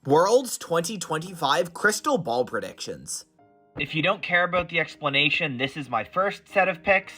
Worlds 2025 Crystal Ball Predictions. If you don't care about the explanation, this is my first set of picks.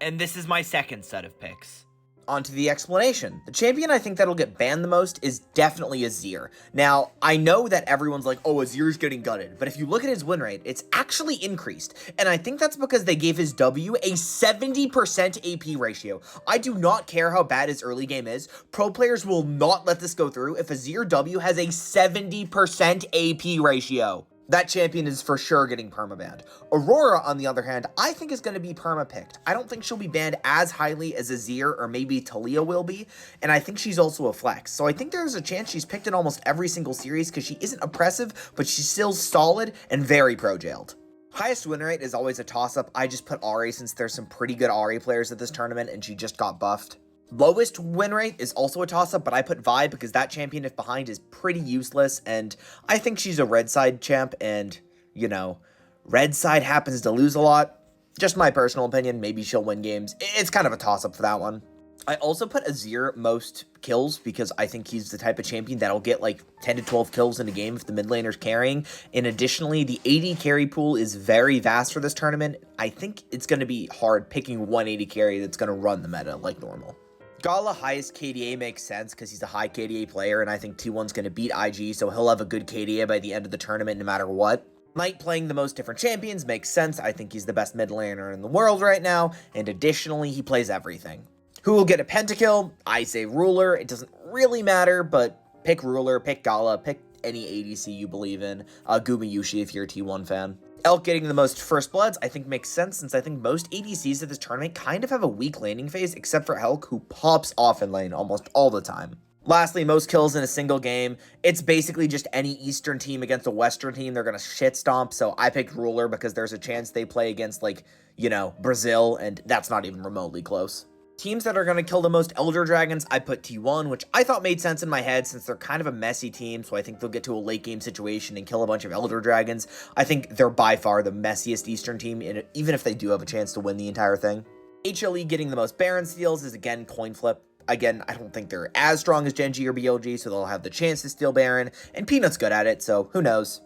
And this is my second set of picks. On to the explanation. The champion I think that'll get banned the most is definitely Azir. Now, I know that everyone's like, oh, Azir's getting gutted, but if you look at his win rate, it's actually increased, and I think that's because they gave his W a 70% AP ratio. I do not care how bad his early game is. Pro players will not let this go through if Azir W has a 70% AP ratio. That champion is for sure getting permabanned. Aurora, on the other hand, I think is going to be perma-picked. I don't think she'll be banned as highly as Azir or maybe Taliyah will be, and I think she's also a flex. So I think there's a chance she's picked in almost every single series because she isn't oppressive, but she's still solid and very pro-jailed. Highest win rate is always a toss-up. I just put Ahri since there's some pretty good Ahri players at this tournament and she just got buffed. Lowest win rate is also a toss-up, but I put Vi because that champion, if behind, is pretty useless, and I think she's a red side champ, and, you know, red side happens to lose a lot. Just my personal opinion, maybe she'll win games. It's kind of a toss-up for that one. I also put Azir most kills because I think he's the type of champion that'll get like 10 to 12 kills in a game if the mid laner's carrying. And additionally, the AD carry pool is very vast for this tournament. I think it's going to be hard picking one AD carry that's going to run the meta like normal. Gala highest KDA makes sense because he's a high KDA player, and I think T1's going to beat IG, so he'll have a good KDA by the end of the tournament no matter what. Knight playing the most different champions makes sense. I think he's the best mid laner in the world right now, and additionally, he plays everything. Who will get a pentakill? I say Ruler. It doesn't really matter, but pick Ruler, pick Gala, pick any ADC you believe in. Gumayushi if you're a T1 fan. Elk getting the most first bloods I think makes sense since I think most ADCs at this tournament kind of have a weak laning phase except for Elk, who pops off in lane almost all the time. Lastly, most kills in a single game. It's basically just any Eastern team against a Western team. They're going to shit stomp, so I picked Ruler because there's a chance they play against, like, you know, Brazil, and that's not even remotely close. Teams that are going to kill the most Elder Dragons, I put T1, which I thought made sense in my head since they're kind of a messy team, so I think they'll get to a late game situation and kill a bunch of Elder Dragons. I think they're by far the messiest Eastern team, and even if they do have a chance to win the entire thing. HLE getting the most Baron steals is again coin flip. Again, I don't think they're as strong as Gen G or BLG, so they'll have the chance to steal Baron, and Peanut's good at it, so who knows.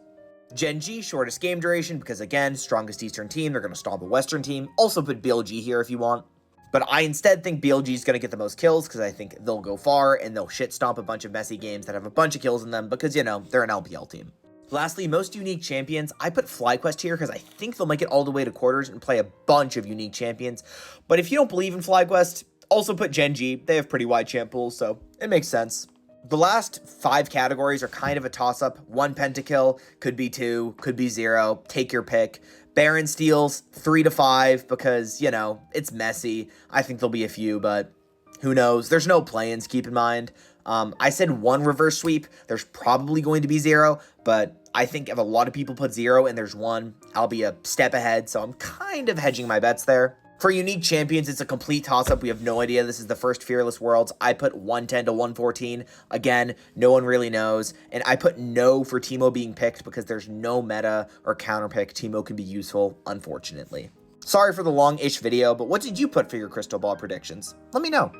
Gen G, shortest game duration, because again, strongest Eastern team, they're going to stomp a Western team. Also put BLG here if you want. But I instead think BLG is going to get the most kills because I think they'll go far and they'll shit stomp a bunch of messy games that have a bunch of kills in them because, you know, they're an LPL team. Lastly, most unique champions, I put FlyQuest here because I think they'll make it all the way to quarters and play a bunch of unique champions. But if you don't believe in FlyQuest, also put Gen G. They have pretty wide champ pools, so it makes sense. The last 5 categories are kind of a toss-up. 1 pentakill, could be 2, could be 0. Take your pick. Baron steals 3 to 5 because, you know, it's messy. I think there'll be a few, but who knows? There's no play-ins, keep in mind. I said 1 reverse sweep. There's probably going to be 0, but I think if a lot of people put 0 and there's 1, I'll be a step ahead, so I'm kind of hedging my bets there. For unique champions, it's a complete toss-up. We have no idea. This is the first Fearless Worlds. I put 110 to 114. Again, no one really knows. And I put no for Teemo being picked because there's no meta or counter pick. Teemo can be useful, unfortunately. Sorry for the long-ish video, but what did you put for your Crystal Ball predictions? Let me know.